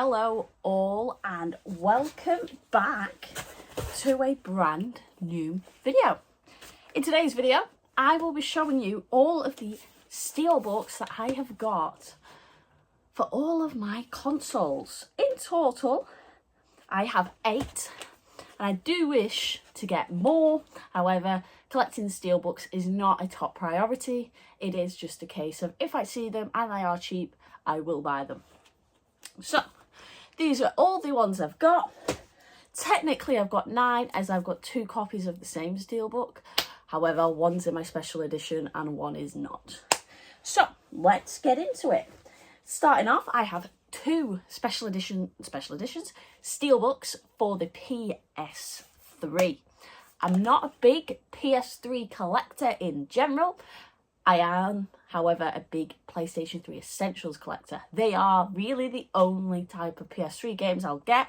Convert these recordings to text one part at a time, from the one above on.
Hello all and welcome back to a brand new video. In today's video I will be showing you all of the steelbooks that I have got for all of my consoles. In total I have 8 and I do wish to get more. However, collecting steelbooks is not a top priority. It is just a case of if I see them and they are cheap, I will buy them. So these are all the ones I've got. Technically I've got 9 as I've got 2 copies of the same steelbook. However, one's in my special edition and one is not. So let's get into it. Starting off, I have 2 special editions steelbooks for the PS3. I'm not a big PS3 collector in general. I am, however, a big PlayStation 3 Essentials collector. They are really the only type of PS3 games I'll get,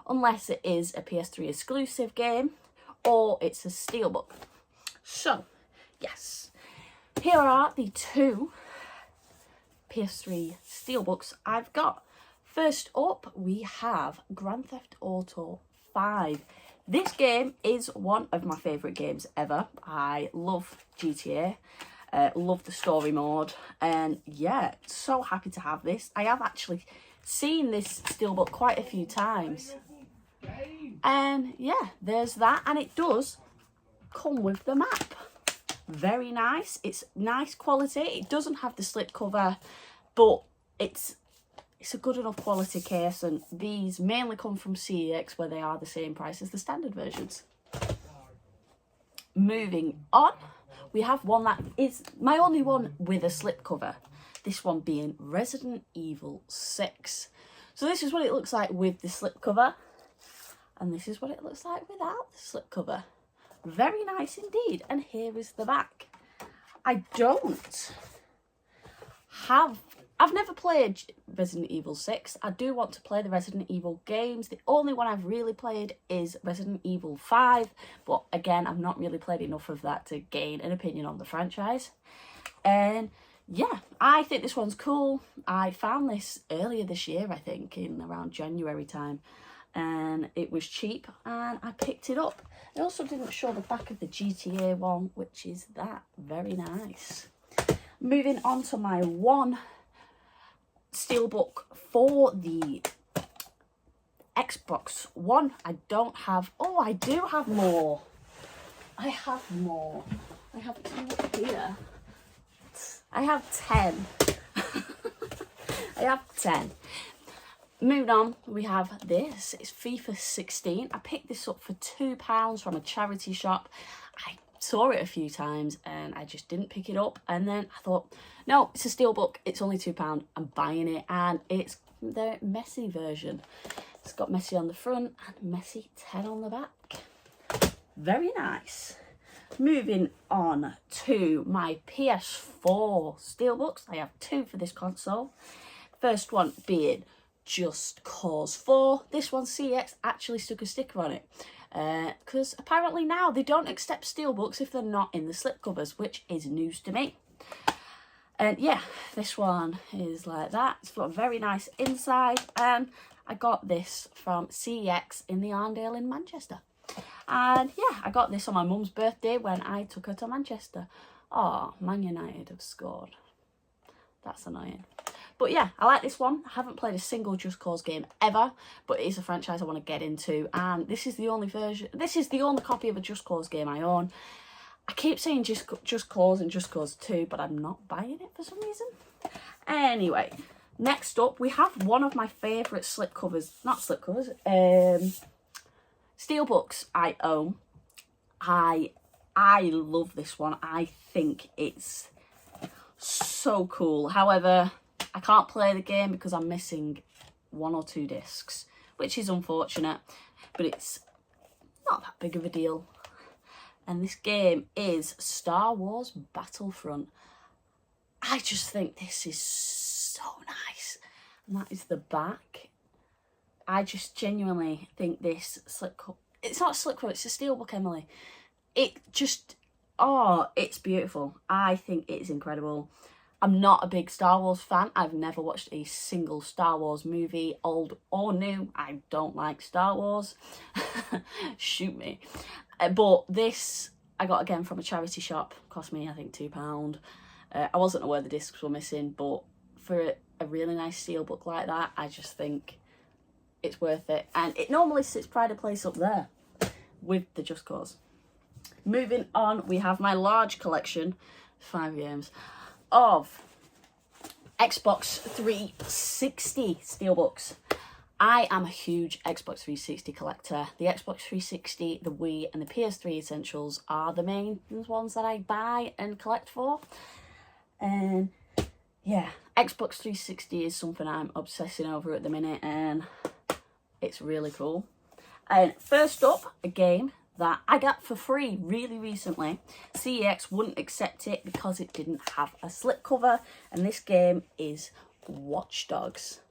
unless it is a PS3 exclusive game or it's a steelbook. So, yes, here are the 2 PS3 steelbooks I've got. First up, we have Grand Theft Auto 5. This game is one of my favourite games ever. I love GTA. Love the story mode, and yeah, so happy to have this. I have actually seen this steelbook quite a few times, and yeah, there's that, and it does come with the map. Very nice. It's nice quality. It doesn't have the slipcover, but it's a good enough quality case, and these mainly come from CEX where they are the same price as the standard versions. Moving on, we have one that is my only one with a slipcover. This one being Resident Evil 6. So this is what it looks like with the slipcover, and this is what it looks like without the slipcover. Very nice indeed. And here is the back. I've never played Resident Evil 6. I do want to play the Resident Evil games. The only one I've really played is Resident Evil 5. But again, I've not really played enough of that to gain an opinion on the franchise. And yeah, I think this one's cool. I found this earlier this year, I think, in around January time. And it was cheap and I picked it up. It also didn't show the back of the GTA one, which is that. Very nice. Moving on to my one steelbook for the Xbox One. I don't have, oh, I do have more. I have 2 here. I have 10. I have 10. Moving on, we have this. It's FIFA 16. I picked this up for £2 from a charity shop. I saw it a few times and I just didn't pick it up, and then I thought, no, it's a steelbook, it's only £2, I'm buying it, and it's the Messi version. It's got Messi on the front and Messi 10 on the back. Very nice. Moving on to my PS4 steelbooks. I have 2 for this console. First one being Just Cause 4. This one, CX actually stuck a sticker on it. Because apparently now they don't accept steelbooks if they're not in the slipcovers, which is news to me. And yeah, this one is like that. It's got a very nice inside, and I got this from CEX in the Arndale in Manchester. And yeah, I got this on my mum's birthday when I took her to Manchester. Oh, Man United have scored. That's annoying. But yeah, I like this one. I haven't played a single Just Cause game ever, but it is a franchise I want to get into. And this is the only version, this is the only copy of a Just Cause game I own. I keep saying Just Cause and Just Cause 2, but I'm not buying it for some reason. Anyway, next up, we have one of my favourite steelbooks I own. I love this one. I think it's so cool. However, I can't play the game because I'm missing 1 or 2 discs, which is unfortunate, but it's not that big of a deal. And this game is Star Wars Battlefront. I just think this is so nice. And that is the back. I just genuinely think this slipcover, it's not a slipcover, it's a steelbook, Emily. It just, oh, it's beautiful. I think it's incredible. I'm not a big Star Wars fan. I've never watched a single Star Wars movie, old or new. I don't like Star Wars. Shoot me. But this I got again from a charity shop. Cost me, I think, £2. I wasn't aware the discs were missing, but for a really nice steelbook like that, I just think it's worth it. And it normally sits pride of place up there with the Just Cause. Moving on, we have my large collection, 5 games, of Xbox 360 steelbooks. I am a huge Xbox 360 collector. The Xbox 360, the Wii and the PS3 Essentials are the main ones that I buy and collect for. And yeah, Xbox 360 is something I'm obsessing over at the minute, and it's really cool. And first up, a game that I got for free really recently. CEX wouldn't accept it because it didn't have a slipcover, and this game is Watch Dogs.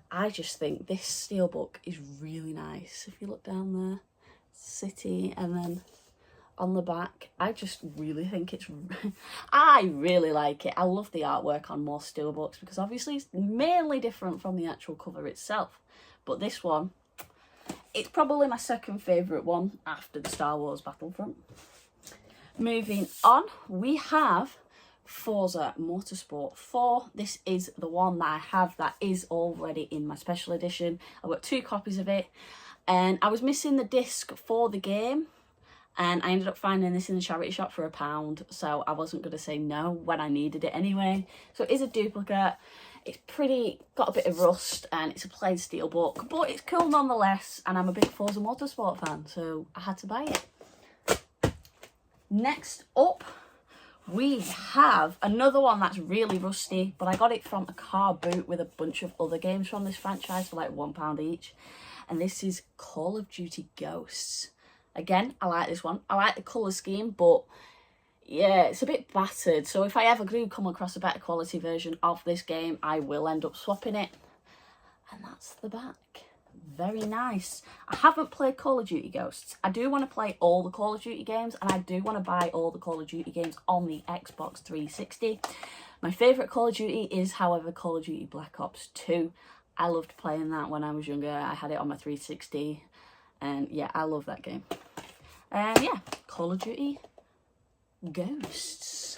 I just think this steelbook is really nice. If you look down there, city, and then on the back, I just really think it's, I really like it. I love the artwork on most steelbooks because obviously it's mainly different from the actual cover itself. But this one, it's probably my second favourite one after the Star Wars Battlefront. Moving on, we have Forza Motorsport 4. This is the one that I have that is already in my special edition. I've got 2 copies of it, and I was missing the disc for the game, and I ended up finding this in the charity shop for £1, so I wasn't going to say no when I needed it anyway. So it is a duplicate. It's pretty, got a bit of rust, and it's a plain steelbook, but it's cool nonetheless, and I'm a big Forza Motorsport fan, so I had to buy it. Next up, we have another one that's really rusty, but I got it from a car boot with a bunch of other games from this franchise for like £1 each, and this is Call of Duty Ghosts. Again, I like this one. I like the colour scheme, but yeah, it's a bit battered. So if I ever do come across a better quality version of this game, I will end up swapping it. And that's the back. Very nice. I haven't played Call of Duty Ghosts. I do want to play all the Call of Duty games, and I do want to buy all the Call of Duty games on the Xbox 360. My favourite Call of Duty is, however, Call of Duty Black Ops 2. I loved playing that when I was younger. I had it on my 360. And yeah, I love that game. And yeah, Call of Duty Ghosts.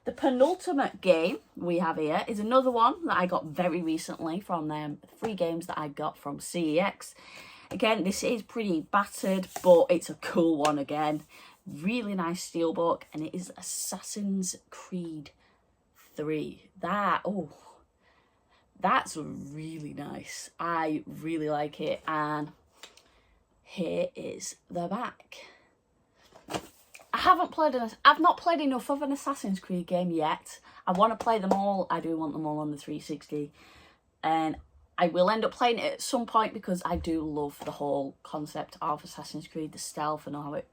The penultimate game we have here is another one that I got very recently from them 3 games that I got from CEX. Again, this is pretty battered, but it's a cool one again. Really nice steelbook, and it is Assassin's Creed 3. That's really nice. I really like it, and here is the back. I've not played enough of an Assassin's Creed game yet. I want to play them all. I do want them all on the 360. And I will end up playing it at some point because I do love the whole concept of Assassin's Creed, the stealth and all it.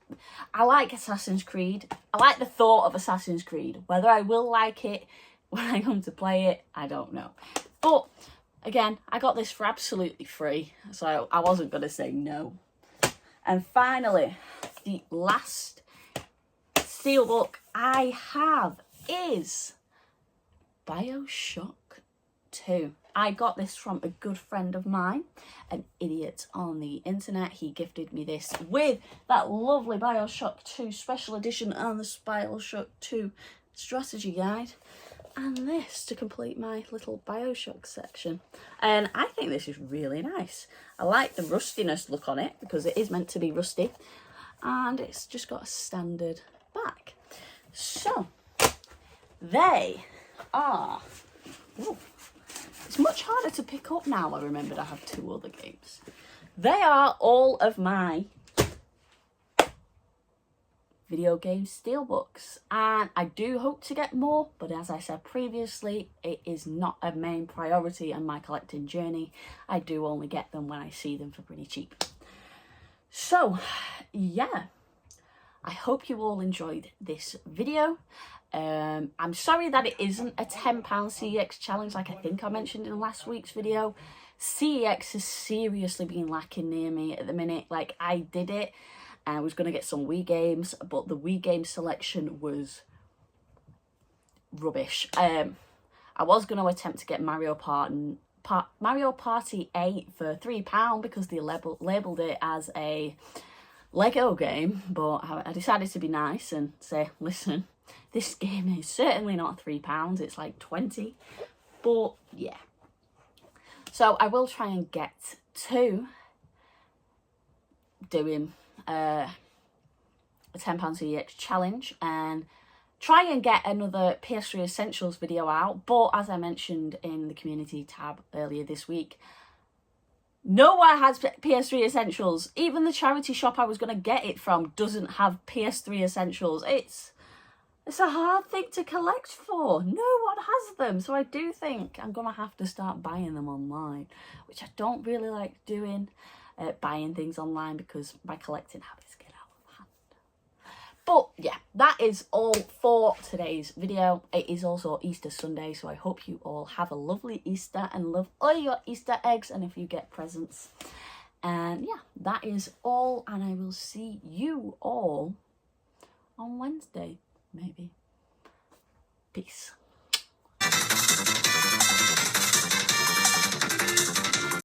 I like Assassin's Creed. I like the thought of Assassin's Creed. Whether I will like it when I come to play it, I don't know. But again, I got this for absolutely free, so I wasn't going to say no. And finally, the last steelbook I have is BioShock 2. I got this from a good friend of mine, an idiot on the internet. He gifted me this with that lovely BioShock 2 special edition and the BioShock 2 strategy guide, and this to complete my little BioShock section. And I think this is really nice. I like the rustiness look on it because it is meant to be rusty, and it's just got a standard back. So they are, it's much harder to pick up now. I remembered I have 2 other games. They are all of my video game steelbooks, and I do hope to get more, but as I said previously, it is not a main priority on my collecting journey. I do only get them when I see them for pretty cheap. So yeah, I hope you all enjoyed this video. I'm sorry that it isn't a £10 CEX challenge like I think I mentioned in last week's video. CEX has seriously been lacking near me at the minute. Like, I did it, I was going to get some Wii games, but the Wii game selection was rubbish. I was going to attempt to get Mario Party 8 for £3 because they labelled it as a Lego game, but I decided to be nice and say, listen, this game is certainly not £3, it's like 20, but yeah. So I will try and get to doing a £10 CEX challenge and try and get another PS3 Essentials video out, but as I mentioned in the community tab earlier this week, nowhere has PS3 Essentials. Even the charity shop I was going to get it from doesn't have PS3 Essentials. It's a hard thing to collect for. No one has them. So I do think I'm going to have to start buying them online, which I don't really like doing, buying things online, because my collecting habits get out of hand. But yeah, that is all for today's video. It is also Easter Sunday, so I hope you all have a lovely Easter and love all your Easter eggs, and if you get presents. And yeah, that is all, and I will see you all on Wednesday, maybe. Peace.